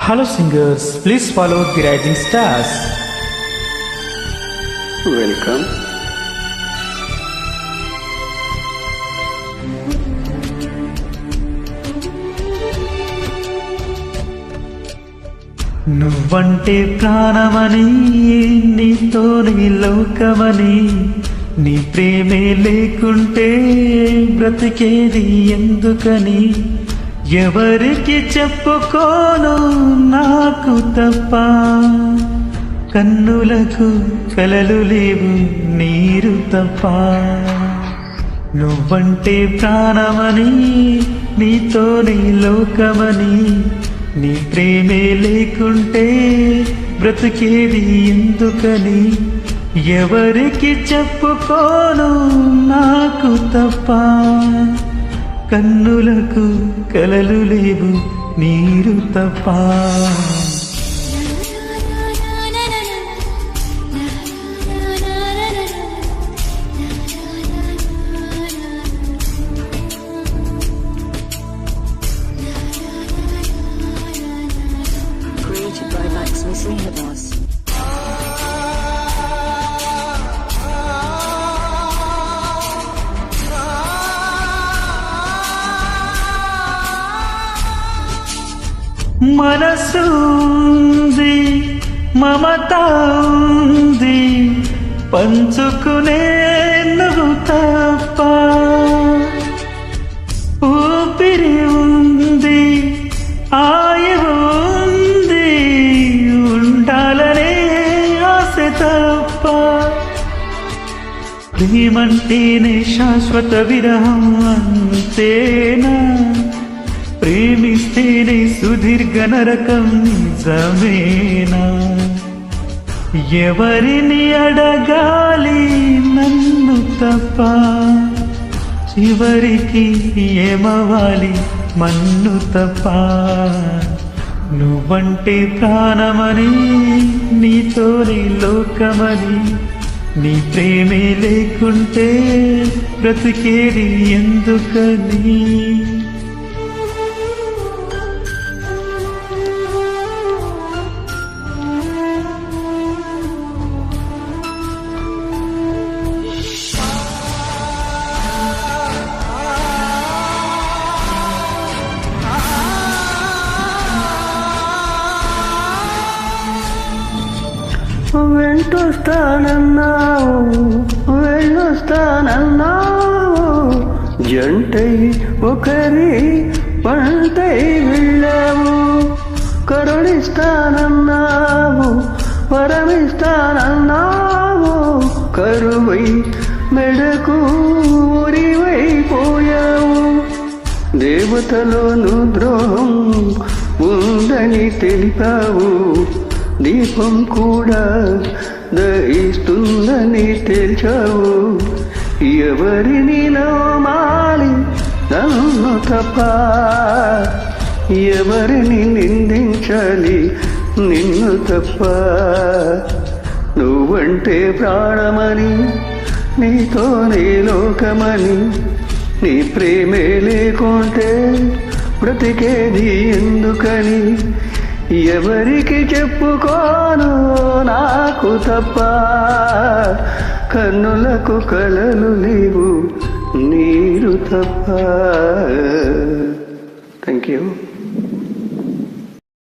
Hello singers, please follow the rising stars. Welcome. నువ్వంటే ప్రాణమని, నీతోనే లోకమని, నీ ప్రేమే లేకుంటే బ్రతికేది ఎందుకని, ఎవరికి చెప్పుకోను నాకు తప్ప, కన్నులకు కలలు లేవు నీరు తప్ప. నువ్వంటే ప్రాణమని, నీతోనే లోకమని, నీ ప్రేమే లేకుంటే బ్రతికేది ఎందుకని, ఎవరికి చెప్పుకోను నాకు తప్ప, కన్నులకు కలలు లేవు నీరు తప్ప. Created by Maximus Leonidas. మనసుంది, మమత ఉంది, పంచుకునే నువ్వు తప్ప, ఊపిరి ఉంది, ఆయువు ఉంది, ఉండాలనే ఆశ తప్ప. ప్రేమంటేనే శాశ్వత విరహం అంతేనా, ప్రేమిస్తేనే సుదీర్ఘ నరకం నిజమేనా, ఎవరిని అడగాలి నన్ను తప్ప, చివరికి ఏమవాలి మన్ను తప్ప. నువ్వంటే ప్రాణమని, నీతోనే లోకమని, నీ ప్రేమే లేకుంటే బ్రతికేది ఎందుకని. వెంటొస్తానన్నావు, వెళ్ళొస్తానన్నావు, జంటై ఒకరి పంటై వెళ్ళావు, కరుణిస్తానన్నావు, వరమిస్తానన్నావు, కరువై మెడకు ఊరివైపోయావు. దేవతలోను ద్రోహం ఉందని తెలిపావు, దీపం కూడా దహిస్తుందని తేల్చావు. ఎవరిని నమ్మాలి నన్ను తప్ప, ఎవరిని నిందించాలి నిన్ను తప్ప. నువ్వంటే ప్రాణమని, నీతోనే లోకమని, నీ ప్రేమే లేకుంటే బ్రతికేది ఎందుకని, ఎవరికి చెప్పుకోను నాకు తప్ప, కన్నులకు కలలు లేవు నీరు తప్ప. Thank you.